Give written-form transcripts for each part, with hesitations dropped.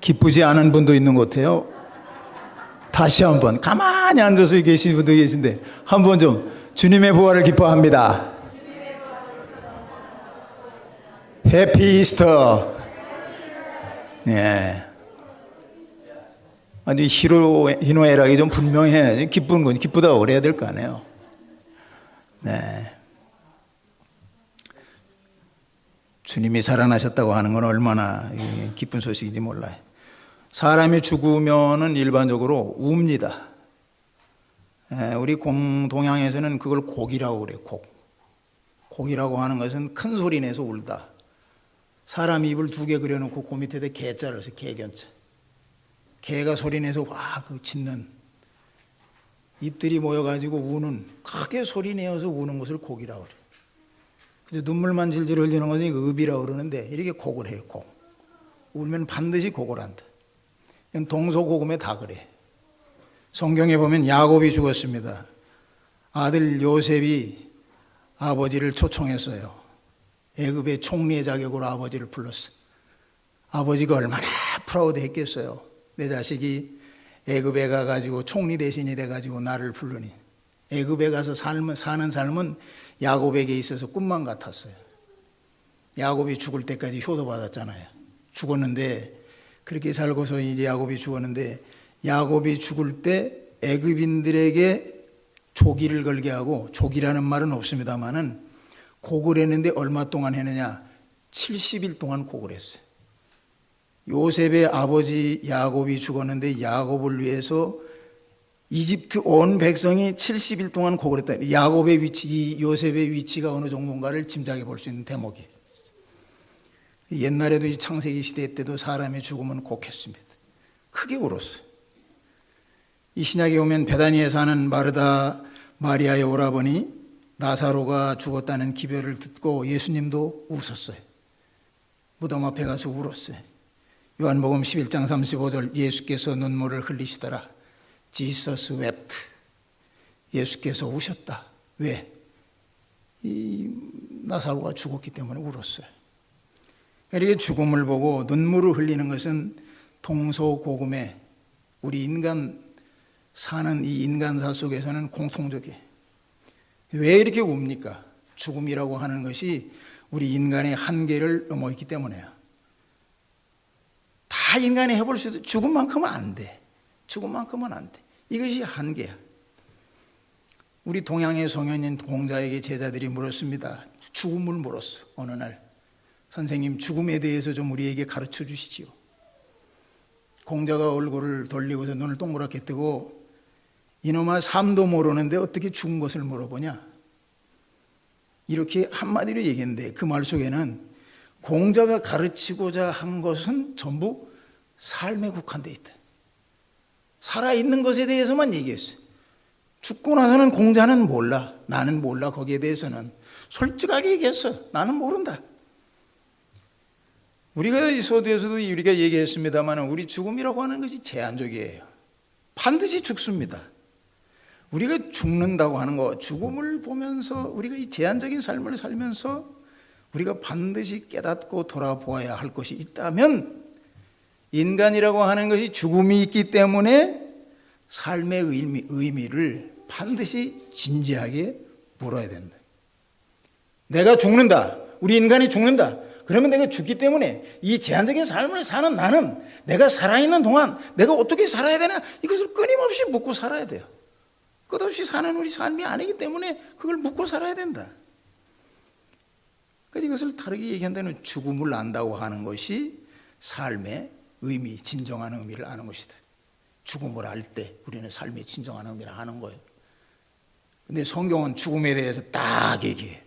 기쁘지 않은 분도 있는 것 같아요. 다시 한번 가만히 앉아서 계신 분도 계신데 한번 좀 주님의 부활을 기뻐합니다. 해피 이스터. 예. 아니 희노애락이 좀 분명해. 기쁜 건 기쁘다고 그래야 될 거 아니에요. 네. 주님이 살아나셨다고 하는 건 얼마나 기쁜 소식인지 몰라요. 사람이 죽으면은 일반적으로 웁니다. 우리 동양에서는 그걸 곡이라고 그래요. 곡이라고 하는 것은 큰 소리 내서 울다. 사람 입을 두 개 그려놓고 그 밑에다 개자를 써요. 개견자. 개가 소리 내서 그 짖는 입들이 모여가지고 우는, 크게 소리 내어서 우는 것을 곡이라고 그래요. 근데 눈물만 질질 흘리는 것은 읍이라고 그러는데 이렇게 곡을 해요. 곡. 울면 반드시 곡을 한다. 동서고금에 다 그래. 성경에 보면 야곱이 죽었습니다. 아들 요셉이 아버지를 초청했어요. 애굽의 총리의 자격으로 아버지를 불렀어요. 아버지가 얼마나 프라우드 했겠어요. 내 자식이 애굽에 가가지고 총리 대신이 돼가지고 나를 부르니. 애굽에 가서 사는 삶은 야곱에게 있어서 꿈만 같았어요. 야곱이 죽을 때까지 효도받았잖아요. 죽었는데 그렇게 살고서 이제 야곱이 죽었는데, 야곱이 죽을 때 애굽인들에게 조기를 걸게 하고, 조기라는 말은 없습니다만은 곡을 했는데 얼마 동안 했느냐? 70일 동안 곡을 했어요. 요셉의 아버지 야곱이 죽었는데 야곱을 위해서 이집트 온 백성이 70일 동안 곡을 했다. 야곱의 위치, 이 요셉의 위치가 어느 정도인가를 짐작해 볼 수 있는 대목이에요. 옛날에도 이 창세기 시대 때도 사람의 죽음은 곡했습니다. 크게 울었어요. 이 신약에 오면 베다니에 사는 마르다 마리아의 오라버니 나사로가 죽었다는 기별을 듣고 예수님도 웃었어요. 무덤 앞에 가서 울었어요. 요한복음 11장 35절 예수께서 눈물을 흘리시더라. Jesus wept. 예수께서 우셨다. 왜? 이 나사로가 죽었기 때문에 울었어요. 이렇게 죽음을 보고 눈물을 흘리는 것은 동서고금에 우리 인간 사는 이 인간사 속에서는 공통적이에요. 왜 이렇게 웁니까? 죽음이라고 하는 것이 우리 인간의 한계를 넘어있기 때문에요. 다 인간이 해볼 수 있어. 죽음만큼은 안 돼. 죽음만큼은 안 돼. 이것이 한계야. 우리 동양의 성현인 공자에게 제자들이 물었습니다. 죽음을 물었어. 어느 날 선생님, 죽음에 대해서 좀 우리에게 가르쳐 주시지요. 공자가 얼굴을 돌리고서 눈을 동그랗게 뜨고, 이놈아 삶도 모르는데 어떻게 죽은 것을 물어보냐? 이렇게 한마디로 얘기했는데 그 말 속에는 공자가 가르치고자 한 것은 전부 삶에 국한되어 있다. 살아있는 것에 대해서만 얘기했어요. 죽고 나서는 공자는 몰라. 나는 몰라. 거기에 대해서는 솔직하게 얘기했어. 나는 모른다. 우리가 이 서두에서도 우리가 얘기했습니다만 우리 죽음이라고 하는 것이 제한적이에요. 반드시 죽습니다. 우리가 죽는다고 하는 거, 죽음을 보면서 우리가 이 제한적인 삶을 살면서 우리가 반드시 깨닫고 돌아보아야 할 것이 있다면, 인간이라고 하는 것이 죽음이 있기 때문에 삶의 의미를 반드시 진지하게 물어야 된다. 내가 죽는다. 우리 인간이 죽는다. 그러면 내가 죽기 때문에 이 제한적인 삶을 사는 나는 내가 살아있는 동안 내가 어떻게 살아야 되나, 이것을 끊임없이 묻고 살아야 돼요. 끝없이 사는 우리 삶이 아니기 때문에 그걸 묻고 살아야 된다. 그러니까 이것을 다르게 얘기한다면 죽음을 안다고 하는 것이 삶의 의미, 진정한 의미를 아는 것이다. 죽음을 알 때 우리는 삶의 진정한 의미를 아는 거예요. 근데 성경은 죽음에 대해서 딱 얘기해.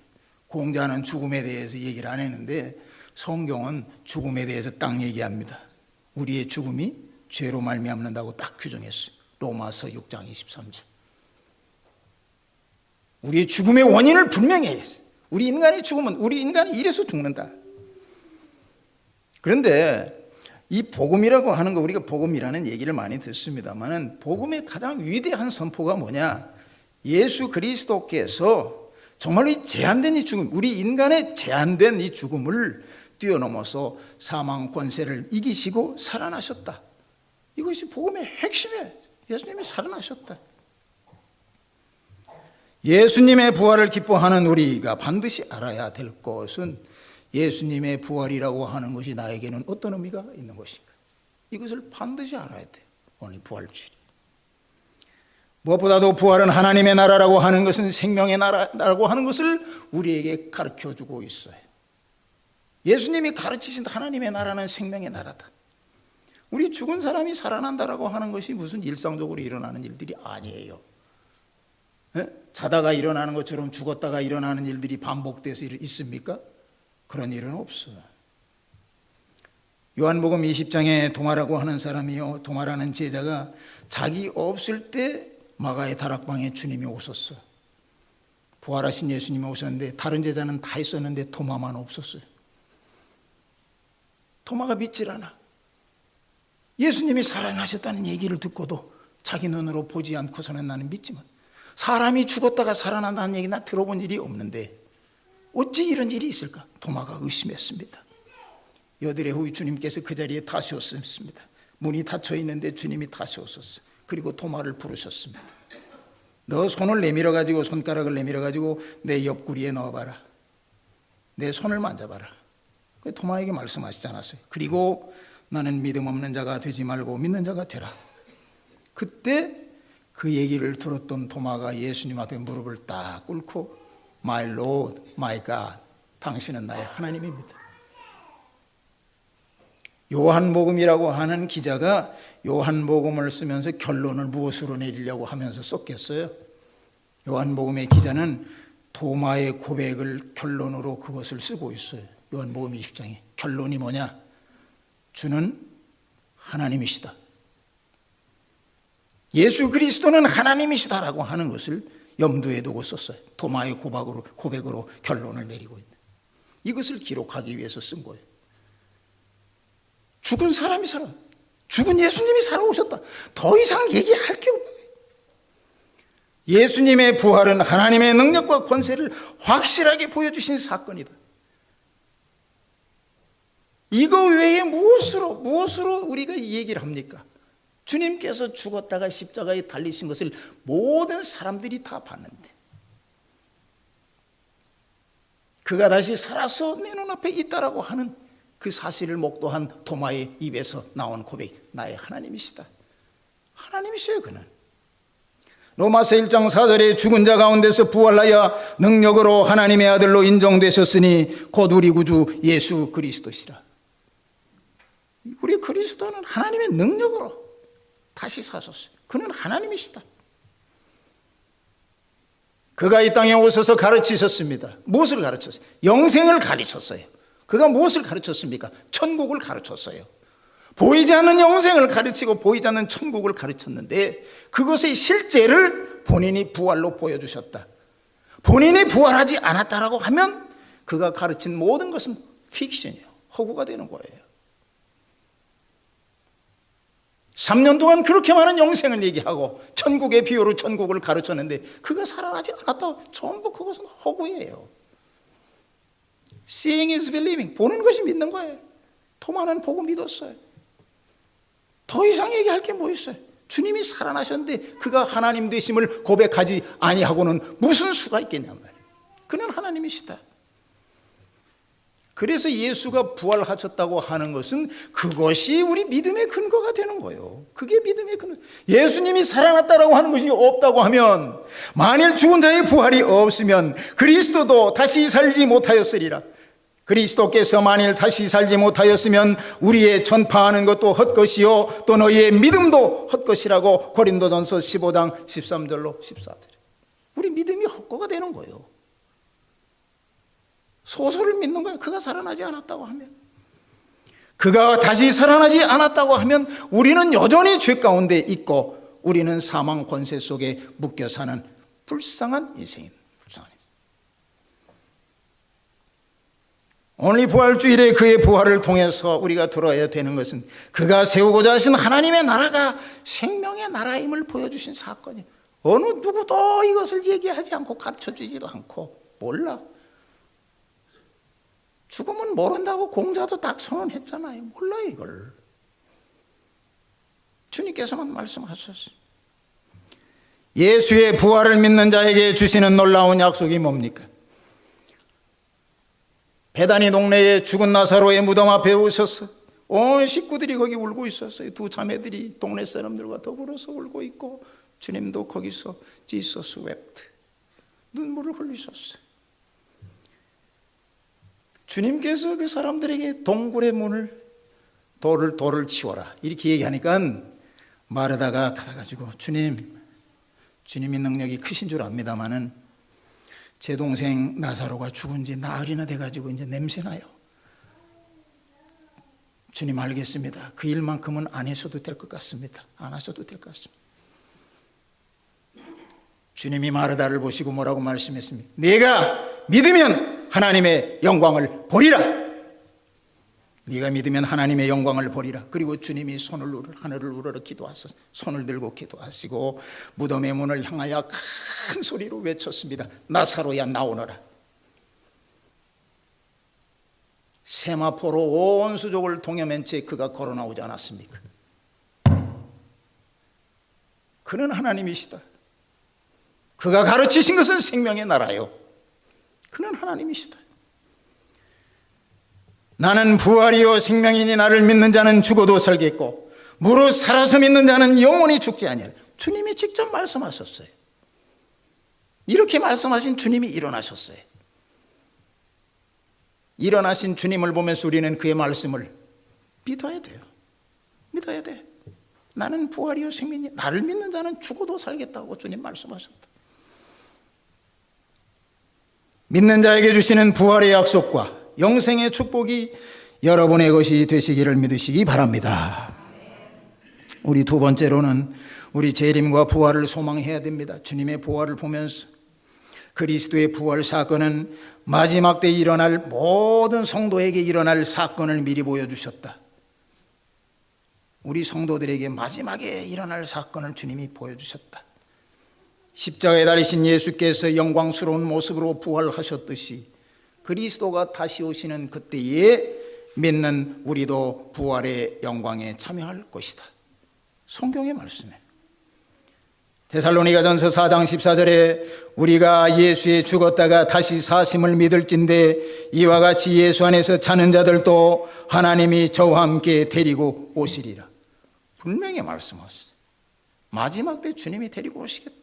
공자는 죽음에 대해서 얘기를 안 했는데 성경은 죽음에 대해서 딱 얘기합니다. 우리의 죽음이 죄로 말미암는다고 딱 규정했어요. 로마서 6장 23절. 우리의 죽음의 원인을 분명히 했어요. 우리 인간의 죽음은 우리 인간이 이래서 죽는다. 그런데 이 복음이라고 하는 거, 우리가 복음이라는 얘기를 많이 듣습니다만 복음의 가장 위대한 선포가 뭐냐? 예수 그리스도께서 정말로 이 제한된 이 죽음, 우리 인간의 제한된 이 죽음을 뛰어넘어서 사망 권세를 이기시고 살아나셨다. 이것이 복음의 핵심이에요. 예수님이 살아나셨다. 예수님의 부활을 기뻐하는 우리가 반드시 알아야 될 것은 예수님의 부활이라고 하는 것이 나에게는 어떤 의미가 있는 것인가. 이것을 반드시 알아야 돼요. 오늘 부활주일. 무엇보다도 부활은 하나님의 나라라고 하는 것은 생명의 나라라고 하는 것을 우리에게 가르쳐주고 있어요. 예수님이 가르치신 하나님의 나라는 생명의 나라다. 우리 죽은 사람이 살아난다라고 하는 것이 무슨 일상적으로 일어나는 일들이 아니에요. 자다가 일어나는 것처럼 죽었다가 일어나는 일들이 반복돼서 있습니까? 그런 일은 없어요. 요한복음 20장에 도마라고 하는 사람이요, 도마라는 제자가 자기 없을 때 마가의 다락방에 주님이 오셨어요. 부활하신 예수님이 오셨는데 다른 제자는 다 있었는데 도마만 없었어요. 도마가 믿질 않아. 예수님이 살아나셨다는 얘기를 듣고도 자기 눈으로 보지 않고서는 나는 믿지만, 사람이 죽었다가 살아난다는 얘기 나 들어본 일이 없는데 어찌 이런 일이 있을까? 도마가 의심했습니다. 여드레 후 주님께서 그 자리에 다시 오셨습니다. 문이 닫혀 있는데 주님이 다시 오셨어요. 그리고 도마를 부르셨습니다. 너 손을 내밀어 가지고, 손가락을 내밀어 가지고 내 옆구리에 넣어봐라. 내 손을 만져봐라. 도마에게 말씀하시지 않았어요. 그리고 나는 믿음 없는 자가 되지 말고 믿는 자가 되라. 그때 그 얘기를 들었던 도마가 예수님 앞에 무릎을 딱 꿇고 My Lord, My God, 당신은 나의 하나님입니다. 요한복음이라고 하는 기자가 요한복음을 쓰면서 결론을 무엇으로 내리려고 하면서 썼겠어요? 요한복음의 기자는 도마의 고백을 결론으로 그것을 쓰고 있어요. 요한복음 20장에 결론이 뭐냐? 주는 하나님이시다. 예수 그리스도는 하나님이시다라고 하는 것을 염두에 두고 썼어요. 도마의 고백으로 결론을 내리고 있는, 이것을 기록하기 위해서 쓴 거예요. 죽은 사람이 살아, 죽은 예수님이 살아오셨다. 더 이상 얘기할 게 없는 거예요. 예수님의 부활은 하나님의 능력과 권세를 확실하게 보여주신 사건이다. 이거 외에 무엇으로 우리가 이 얘기를 합니까? 주님께서 죽었다가 십자가에 달리신 것을 모든 사람들이 다 봤는데, 그가 다시 살아서 내 눈앞에 있다라고 하는 그 사실을 목도한 도마의 입에서 나온 고백, 나의 하나님이시다. 하나님이셔요. 그는 로마서 1장 4절에 죽은 자 가운데서 부활하여 능력으로 하나님의 아들로 인정되셨으니 곧 우리 구주 예수 그리스도시라. 우리 그리스도는 하나님의 능력으로 다시 사셨어요. 그는 하나님이시다. 그가 이 땅에 오셔서 가르치셨습니다. 무엇을 가르쳤어요? 영생을 가르쳤어요. 그가 무엇을 가르쳤습니까? 천국을 가르쳤어요. 보이지 않는 영생을 가르치고 보이지 않는 천국을 가르쳤는데, 그것의 실제를 본인이 부활로 보여주셨다. 본인이 부활하지 않았다라고 하면 그가 가르친 모든 것은 픽션이에요. 허구가 되는 거예요. 3년 동안 그렇게 많은 영생을 얘기하고 천국의 비유로 천국을 가르쳤는데 그가 살아나지 않았다. 전부 그것은 허구예요. Seeing is believing. 보는 것이 믿는 거예요. 토마는 보고 믿었어요. 더 이상 얘기할 게 뭐 있어요? 주님이 살아나셨는데 그가 하나님 되심을 고백하지 아니하고는 무슨 수가 있겠냔 말이에요. 그는 하나님이시다. 그래서 예수가 부활하셨다고 하는 것은 그것이 우리 믿음의 근거가 되는 거예요. 그게 믿음의 근거. 예수님이 살아났다라고 하는 것이 없다고 하면, 만일 죽은 자의 부활이 없으면 그리스도도 다시 살지 못하였으리라. 그리스도께서 만일 다시 살지 못하였으면 우리의 전파하는 것도 헛것이요 또 너희의 믿음도 헛것이라고 고린도전서 15장 13절로 14절. 우리 믿음이 헛거가 되는 거예요. 소설을 믿는 거예요. 그가 살아나지 않았다고 하면, 그가 다시 살아나지 않았다고 하면 우리는 여전히 죄 가운데 있고 우리는 사망 권세 속에 묶여 사는 불쌍한 인생인, 불쌍한 인생. 오늘 부활주일에 그의 부활을 통해서 우리가 들어야 되는 것은 그가 세우고자 하신 하나님의 나라가 생명의 나라임을 보여주신 사건이에요. 어느 누구도 이것을 얘기하지 않고 가르쳐주지도 않고 몰라. 죽음은 모른다고 공자도 딱 선언했잖아요. 몰라요 이걸. 주님께서만 말씀하셨어요. 예수의 부활을 믿는 자에게 주시는 놀라운 약속이 뭡니까? 베다니 동네에 죽은 나사로의 무덤 앞에 오셔서 온 식구들이 거기 울고 있었어요. 두 자매들이 동네 사람들과 더불어서 울고 있고 주님도 거기서 Jesus wept, 눈물을 흘리셨어요. 주님께서 그 사람들에게 동굴의 문을 돌을 치워라 이렇게 얘기하니까 마르다가 가가지고 주님이 능력이 크신 줄 압니다마는 제 동생 나사로가 죽은 지 나흘이나 돼가지고 이제 냄새나요. 주님 알겠습니다. 그 일만큼은 안 하셔도 될 것 같습니다. 안 하셔도 될 것 같습니다. 주님이 마르다를 보시고 뭐라고 말씀했습니까? 네가 믿으면 하나님의 영광을 보리라. 네가 믿으면 하나님의 영광을 보리라. 그리고 주님이 하늘을 우러러 기도하셔서 손을 들고 기도하시고 무덤의 문을 향하여 큰 소리로 외쳤습니다. 나사로야 나오너라. 세마포로 온 수족을 동여맨 채 그가 걸어 나오지 않았습니까? 그는 하나님이시다. 그가 가르치신 것은 생명의 나라요. 그는 하나님이시다. 나는 부활이요 생명이니 나를 믿는 자는 죽어도 살겠고 무릇 살아서 믿는 자는 영원히 죽지 아니하리라. 주님이 직접 말씀하셨어요. 이렇게 말씀하신 주님이 일어나셨어요. 일어나신 주님을 보면서 우리는 그의 말씀을 믿어야 돼요. 믿어야 돼. 나는 부활이요 생명이니 나를 믿는 자는 죽어도 살겠다고 주님 말씀하셨다. 믿는 자에게 주시는 부활의 약속과 영생의 축복이 여러분의 것이 되시기를 믿으시기 바랍니다. 우리 두 번째로는 우리 재림과 부활을 소망해야 됩니다. 주님의 부활을 보면서 그리스도의 부활 사건은 마지막 때 일어날 모든 성도에게 일어날 사건을 미리 보여주셨다. 우리 성도들에게 마지막에 일어날 사건을 주님이 보여주셨다. 십자가에 달리신 예수께서 영광스러운 모습으로 부활하셨듯이 그리스도가 다시 오시는 그때에 믿는 우리도 부활의 영광에 참여할 것이다. 성경의 말씀이에요. 데살로니가전서 4장 14절에 우리가 예수에 죽었다가 다시 사심을 믿을진대 이와 같이 예수 안에서 자는 자들도 하나님이 저와 함께 데리고 오시리라. 분명히 말씀하셨어요. 마지막 때 주님이 데리고 오시겠다.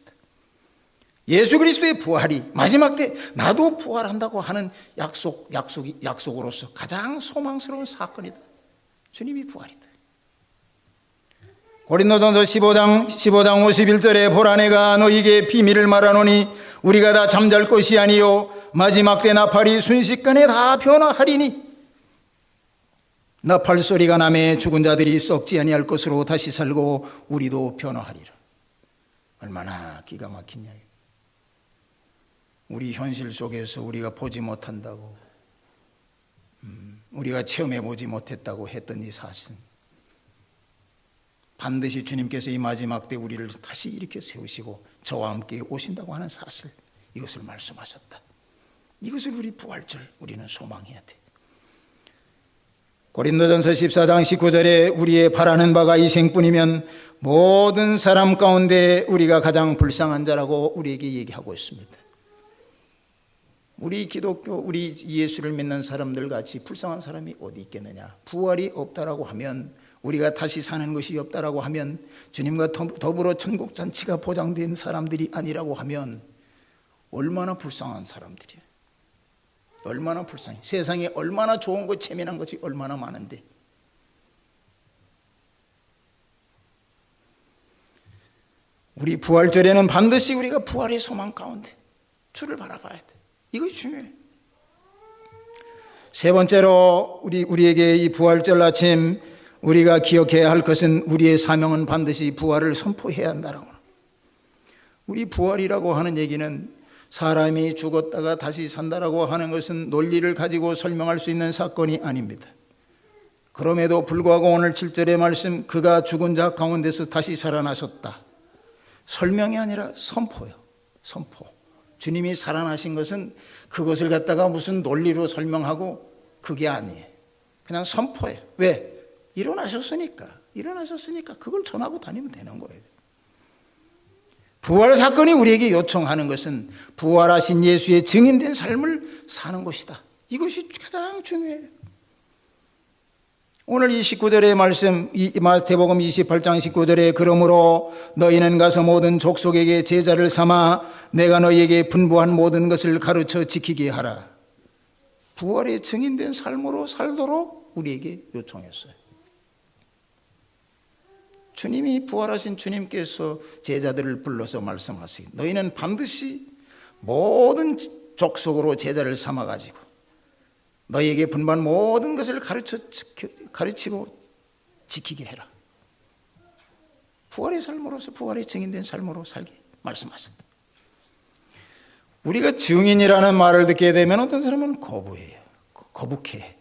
예수 그리스도의 부활이 마지막 때 나도 부활한다고 하는 약속으로서 가장 소망스러운 사건이다. 주님이 부활이다. 고린도전서 15장 51절에 보라 내가 너희에게 비밀을 말하노니 우리가 다 잠잘 것이 아니요 마지막 때 나팔이 순식간에 다 변화하리니 나팔 소리가 나매 죽은 자들이 썩지 아니할 것으로 다시 살고 우리도 변화하리라. 얼마나 기가 막히냐. 우리 현실 속에서 우리가 보지 못한다고 우리가 체험해 보지 못했다고 했던 이 사실, 반드시 주님께서 이 마지막 때 우리를 다시 일으켜 세우시고 저와 함께 오신다고 하는 사실, 이것을 말씀하셨다. 이것을 우리 부활절 우리는 소망해야 돼. 고린도전서 14장 19절에 우리의 바라는 바가 이 생뿐이면 모든 사람 가운데 우리가 가장 불쌍한 자라고 우리에게 얘기하고 있습니다. 우리 기독교, 우리 예수를 믿는 사람들 같이 불쌍한 사람이 어디 있겠느냐. 부활이 없다라고 하면, 우리가 다시 사는 것이 없다라고 하면, 주님과 더불어 천국 잔치가 보장된 사람들이 아니라고 하면 얼마나 불쌍한 사람들이에요. 얼마나 불쌍해. 세상에 얼마나 좋은 것, 재미난 것이 얼마나 많은데. 우리 부활절에는 반드시 우리가 부활의 소망 가운데 주를 바라봐야 돼. 이것이 중요해. 세 번째로 우리에게 이 부활절 아침 우리가 기억해야 할 것은, 우리의 사명은 반드시 부활을 선포해야 한다라고. 우리 부활이라고 하는 얘기는 사람이 죽었다가 다시 산다라고 하는 것은 논리를 가지고 설명할 수 있는 사건이 아닙니다. 그럼에도 불구하고 오늘 7절의 말씀, 그가 죽은 자 가운데서 다시 살아나셨다. 설명이 아니라 선포요. 선포. 주님이 살아나신 것은 그것을 갖다가 무슨 논리로 설명하고 그게 아니에요. 그냥 선포해요. 왜? 일어나셨으니까 그걸 전하고 다니면 되는 거예요. 부활 사건이 우리에게 요청하는 것은 부활하신 예수의 증인된 삶을 사는 것이다. 이것이 가장 중요해요. 오늘 이 19절의 말씀, 마태복음 28장 19절에 그러므로 너희는 가서 모든 족속에게 제자를 삼아 내가 너희에게 분부한 모든 것을 가르쳐 지키게 하라. 부활의 증인된 삶으로 살도록 우리에게 요청했어요. 주님이 부활하신 주님께서 제자들을 불러서 말씀하시기 너희는 반드시 모든 족속으로 제자를 삼아가지고 너희에게 분부한 모든 것을 가르치고 지키게 해라. 부활의 삶으로서 부활의 증인된 삶으로 살게 말씀하셨다. 우리가 증인이라는 말을 듣게 되면 어떤 사람은 거부해요. 거북해.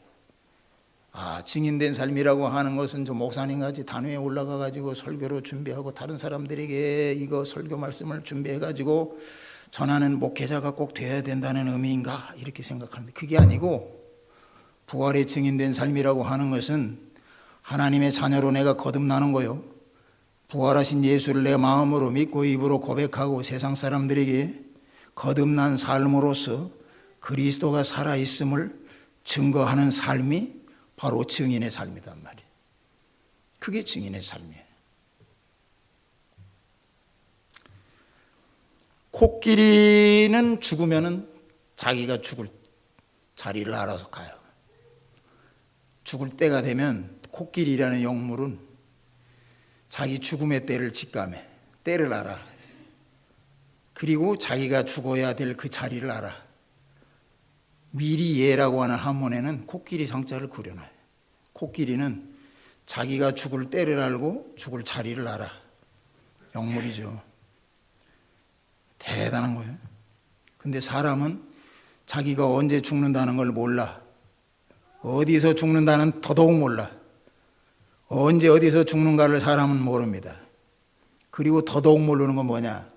증인된 삶이라고 하는 것은 저 목사님같이 단위에 올라가 가지고 설교로 준비하고 다른 사람들에게 이거 설교 말씀을 준비해 가지고 전하는 목회자가 꼭 되어야 된다는 의미인가 이렇게 생각합니다. 그게 아니고 부활의 증인된 삶이라고 하는 것은 하나님의 자녀로 내가 거듭나는 거요. 부활하신 예수를 내 마음으로 믿고 입으로 고백하고 세상 사람들에게 거듭난 삶으로서 그리스도가 살아있음을 증거하는 삶이 바로 증인의 삶이란 말이에요. 그게 증인의 삶이에요. 코끼리는 죽으면은 자기가 죽을 자리를 알아서 가요. 죽을 때가 되면 코끼리라는 영물은 자기 죽음의 때를 직감해. 때를 알아. 그리고 자기가 죽어야 될 그 자리를 알아. 미리 예라고 하는 한문에는 코끼리 상자를 그려놔요. 코끼리는 자기가 죽을 때를 알고 죽을 자리를 알아. 영물이죠. 대단한 거예요. 근데 사람은 자기가 언제 죽는다는 걸 몰라. 어디서 죽는다는 더더욱 몰라. 언제 어디서 죽는가를 사람은 모릅니다. 그리고 더더욱 모르는 건 뭐냐?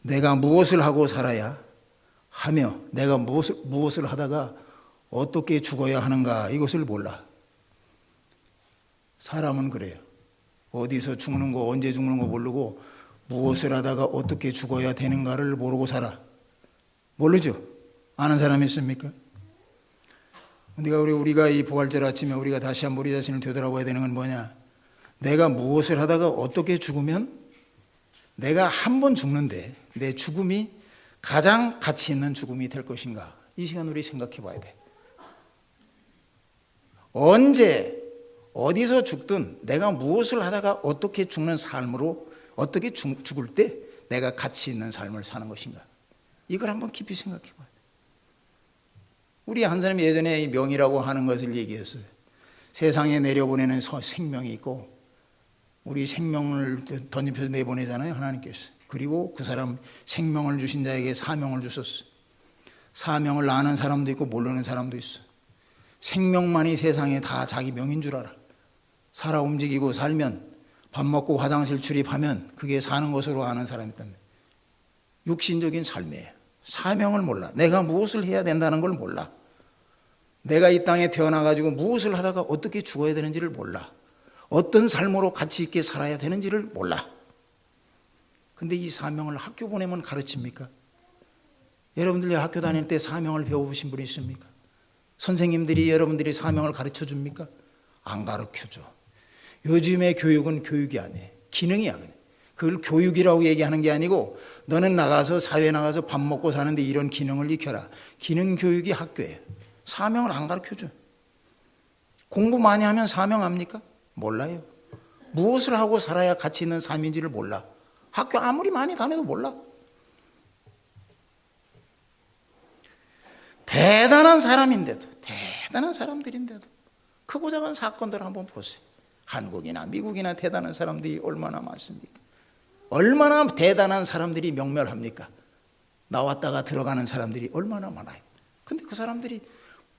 내가 무엇을 하고 살아야 하며 내가 무엇을 하다가 어떻게 죽어야 하는가 이것을 몰라. 사람은 그래요. 어디서 죽는 거 언제 죽는 거 모르고 무엇을 하다가 어떻게 죽어야 되는가를 모르고 살아. 모르죠? 아는 사람이 있습니까? 우리가 이 부활절 아침에 우리가 다시 한번 우리 자신을 되돌아봐야 되는 건 뭐냐? 내가 무엇을 하다가 어떻게 죽으면 내가 한 번 죽는데 내 죽음이 가장 가치 있는 죽음이 될 것인가? 이 시간 우리 생각해 봐야 돼. 언제 어디서 죽든 내가 무엇을 하다가 어떻게 죽는 삶으로 어떻게 죽을 때 내가 가치 있는 삶을 사는 것인가? 이걸 한번 깊이 생각해 봐야 돼. 우리 한 사람이 예전에 이 명이라고 하는 것을 얘기했어요. 세상에 내려보내는 생명이 있고 우리 생명을 던집혀서 내보내잖아요, 하나님께서. 그리고 그 사람 생명을 주신 자에게 사명을 주셨어요. 사명을 아는 사람도 있고 모르는 사람도 있어. 생명만이 세상에 다 자기 명인 줄 알아. 살아 움직이고 살면 밥 먹고 화장실 출입하면 그게 사는 것으로 아는 사람이 있다는 육신적인 삶이에요. 사명을 몰라. 내가 무엇을 해야 된다는 걸 몰라. 내가 이 땅에 태어나가지고 무엇을 하다가 어떻게 죽어야 되는지를 몰라. 어떤 삶으로 가치 있게 살아야 되는지를 몰라. 근데 이 사명을 학교 보내면 가르칩니까? 여러분들이 학교 다닐 때 사명을 배워보신 분이 있습니까? 선생님들이 여러분들이 사명을 가르쳐 줍니까? 안 가르쳐줘. 요즘의 교육은 교육이 아니에요. 기능이야. 그걸 교육이라고 얘기하는 게 아니고 너는 나가서 사회에 나가서 밥 먹고 사는데 이런 기능을 익혀라. 기능 교육이 학교예요. 사명을 안 가르쳐줘. 공부 많이 하면 사명 압니까? 몰라요. 무엇을 하고 살아야 가치 있는 삶인지를 몰라. 학교 아무리 많이 다녀도 몰라. 대단한 사람인데도, 대단한 사람들인데도 크고 작은 사건들 한번 보세요. 한국이나 미국이나 대단한 사람들이 얼마나 많습니까? 얼마나 대단한 사람들이 명멸합니까? 나왔다가 들어가는 사람들이 얼마나 많아요. 근데 그 사람들이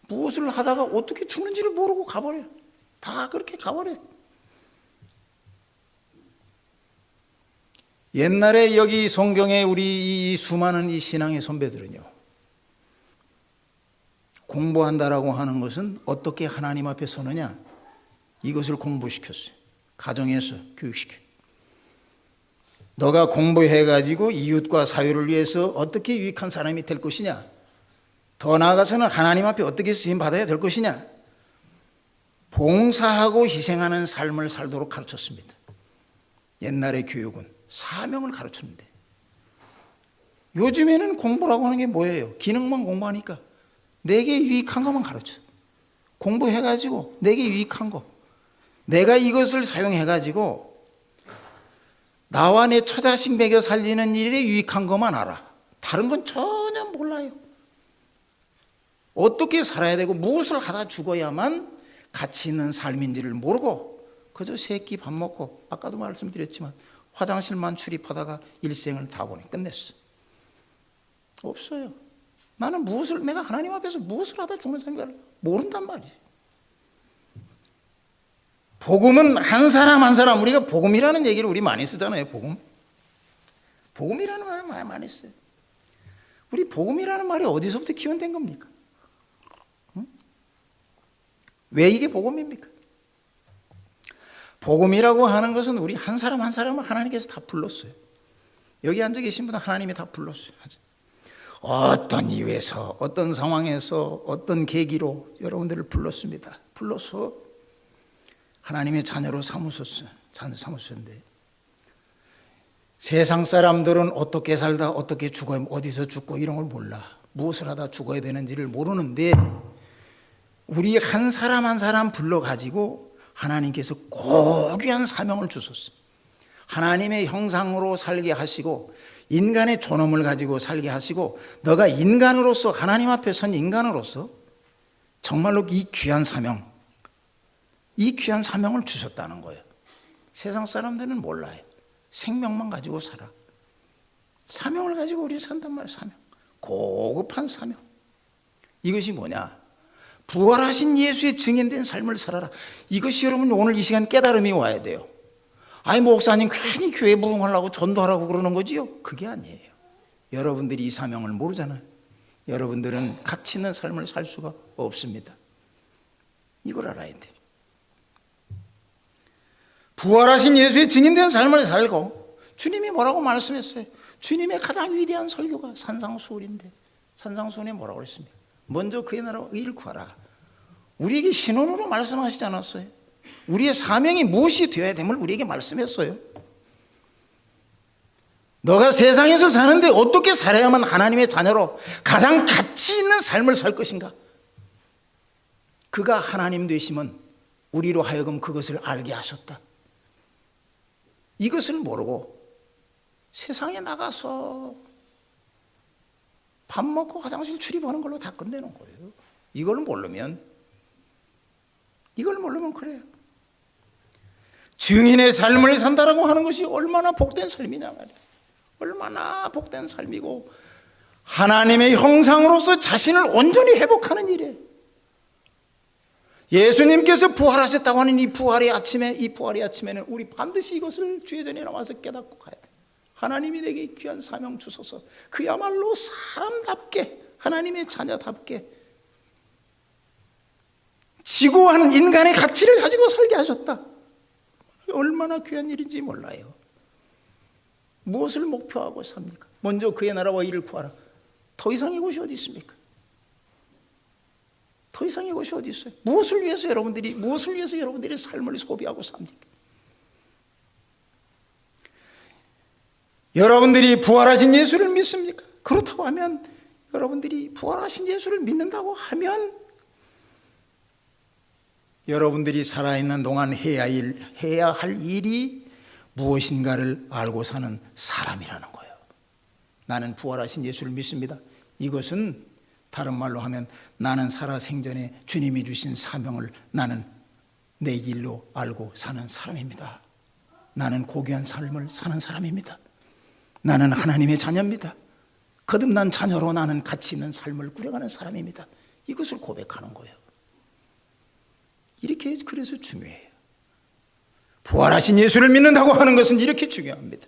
무엇을 하다가 어떻게 죽는지를 모르고 가버려요. 다 그렇게 가버려요. 옛날에 여기 성경에 우리 이 수많은 이 신앙의 선배들은요, 공부한다라고 하는 것은 어떻게 하나님 앞에 서느냐, 이것을 공부시켰어요. 가정에서 교육시켜. 너가 공부해가지고 이웃과 사회를 위해서 어떻게 유익한 사람이 될 것이냐, 더 나아가서는 하나님 앞에 어떻게 쓰임받아야 될 것이냐, 봉사하고 희생하는 삶을 살도록 가르쳤습니다. 옛날의 교육은 사명을 가르쳤는데, 요즘에는 공부라고 하는 게 뭐예요? 기능만 공부하니까 내게 유익한 것만 가르쳐. 공부해가지고 내게 유익한 거, 내가 이것을 사용해가지고 나와 내 처자식 먹여 살리는 일에 유익한 것만 알아. 다른 건 전혀 몰라요. 어떻게 살아야 되고 무엇을 하다 죽어야만 가치 있는 삶인지를 모르고 그저 새끼 밥 먹고, 아까도 말씀드렸지만 화장실만 출입하다가 일생을 다 보내 끝냈어. 없어요. 나는 무엇을, 내가 하나님 앞에서 무엇을 하다 죽는 사람인가 모른단 말이에요. 복음은 한 사람 한 사람, 우리가 복음이라는 얘기를 우리 많이 쓰잖아요. 복음이라는 말 많이 써요. 우리 복음이라는 말이 어디서부터 기원된 겁니까? 응? 왜 이게 복음입니까? 복음이라고 하는 것은 우리 한 사람 한 사람을 하나님께서 다 불렀어요. 여기 앉아 계신 분은 하나님이 다 불렀어요. 어떤 이유에서, 어떤 상황에서, 어떤 계기로 여러분들을 불렀습니다. 불러서 하나님의 자녀로 삼으셨는데, 세상 사람들은 어떻게 살다 어떻게 죽어요, 어디서 죽고 이런 걸 몰라. 무엇을 하다 죽어야 되는지를 모르는데, 우리 한 사람 한 사람 불러가지고 하나님께서 고귀한 사명을 주셨어요. 하나님의 형상으로 살게 하시고 인간의 존엄을 가지고 살게 하시고, 너가 인간으로서, 하나님 앞에 선 인간으로서 정말로 이 귀한 사명을 주셨다는 거예요. 세상 사람들은 몰라요. 생명만 가지고 살아. 사명을 가지고 우리 산단 말이에요. 사명, 고급한 사명. 이것이 뭐냐? 부활하신 예수의 증인된 삶을 살아라. 이것이 여러분 오늘 이 시간 깨달음이 와야 돼요. 아니 목사님 괜히 교회 부흥하려고 전도하라고 그러는 거지요? 그게 아니에요. 여러분들이 이 사명을 모르잖아요. 여러분들은 가치 있는 삶을 살 수가 없습니다. 이걸 알아야 돼요. 부활하신 예수의 증인된 삶을 살고, 주님이 뭐라고 말씀했어요? 주님의 가장 위대한 설교가 산상수훈인데, 산상수훈에 뭐라고 그랬습니까? 먼저 그의 나라와 의를 구하라. 우리에게 신원으로 말씀하시지 않았어요? 우리의 사명이 무엇이 되어야 됨을 우리에게 말씀했어요. 너가 세상에서 사는데 어떻게 살아야만 하나님의 자녀로 가장 가치 있는 삶을 살 것인가? 그가 하나님 되심은 우리로 하여금 그것을 알게 하셨다. 이것을 모르고 세상에 나가서 밥 먹고 화장실 출입하는 걸로 다 끝내는 거예요. 이걸 모르면 그래요. 증인의 삶을 산다라고 하는 것이 얼마나 복된 삶이냐 말이에요. 얼마나 복된 삶이고, 하나님의 형상으로서 자신을 온전히 회복하는 일이에요. 예수님께서 부활하셨다고 하는 이 부활의 아침에는 우리 반드시 이것을 주의 전에 나와서 깨닫고 가야 돼요. 하나님이 내게 귀한 사명 주소서. 그야말로 사람답게, 하나님의 자녀답게 지고한 인간의 가치를 가지고 살게 하셨다. 얼마나 귀한 일인지 몰라요. 무엇을 목표하고 삽니까? 먼저 그의 나라와 일을 구하라. 더 이상의 것이 어디 있습니까? 더 이상의 것이 어디 있어요? 무엇을 위해서 여러분들이 삶을 소비하고 삽니까? 여러분들이 부활하신 예수를 믿습니까? 그렇다고 하면, 여러분들이 부활하신 예수를 믿는다고 하면 여러분들이 살아있는 동안 해야 할 일이 무엇인가를 알고 사는 사람이라는 거예요. 나는 부활하신 예수를 믿습니다. 이것은 다른 말로 하면, 나는 살아 생전에 주님이 주신 사명을 나는 내 일로 알고 사는 사람입니다. 나는 고귀한 삶을 사는 사람입니다. 나는 하나님의 자녀입니다. 거듭난 자녀로 나는 가치 있는 삶을 꾸려가는 사람입니다. 이것을 고백하는 거예요. 이렇게, 그래서 중요해요. 부활하신 예수를 믿는다고 하는 것은 이렇게 중요합니다.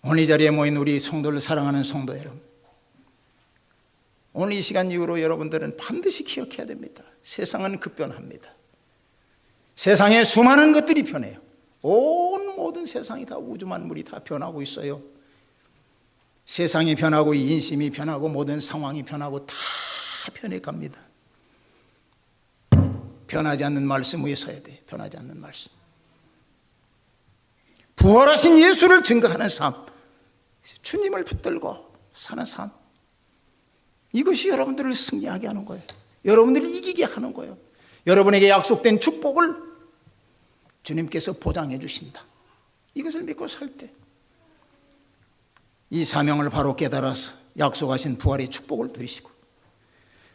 오늘 이 자리에 모인 우리 성도를 사랑하는 성도 여러분, 오늘 이 시간 이후로 여러분들은 반드시 기억해야 됩니다. 세상은 급변합니다. 세상에 수많은 것들이 변해요. 모든 세상이 다, 우주 만물이 다 변하고 있어요. 세상이 변하고 인심이 변하고 모든 상황이 변하고 다 변해갑니다. 변하지 않는 말씀 위에 서야 돼. 변하지 않는 말씀. 부활하신 예수를 증거하는 삶, 주님을 붙들고 사는 삶, 이것이 여러분들을 승리하게 하는 거예요. 여러분들을 이기게 하는 거예요. 여러분에게 약속된 축복을 주님께서 보장해 주신다. 이것을 믿고 살 때 이 사명을 바로 깨달아서 약속하신 부활의 축복을 누리시고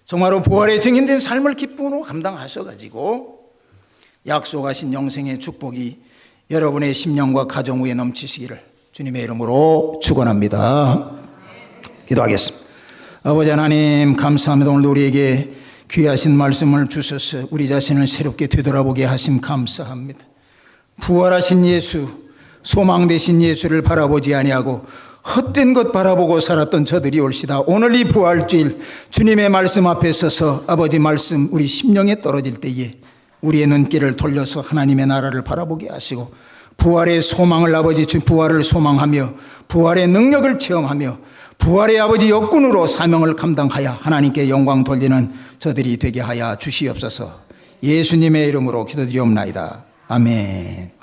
정말로 부활의 증인된 삶을 기쁨으로 감당하셔가지고 약속하신 영생의 축복이 여러분의 심령과 가정 위에 넘치시기를 주님의 이름으로 축원합니다. 기도하겠습니다. 아버지 하나님, 감사합니다. 오늘도 우리에게 귀하신 말씀을 주셔서 우리 자신을 새롭게 되돌아보게 하심 감사합니다. 부활하신 예수, 소망 되신 예수를 바라보지 아니하고 헛된 것 바라보고 살았던 저들이 올시다. 오늘 이 부활주일 주님의 말씀 앞에 서서 아버지 말씀 우리 심령에 떨어질 때에 우리의 눈길을 돌려서 하나님의 나라를 바라보게 하시고 부활의 소망을 아버지 부활을 소망하며 부활의 능력을 체험하며 부활의 아버지 역군으로 사명을 감당하여 하나님께 영광 돌리는 저들이 되게 하여 주시옵소서. 예수님의 이름으로 기도드리옵나이다. 아멘.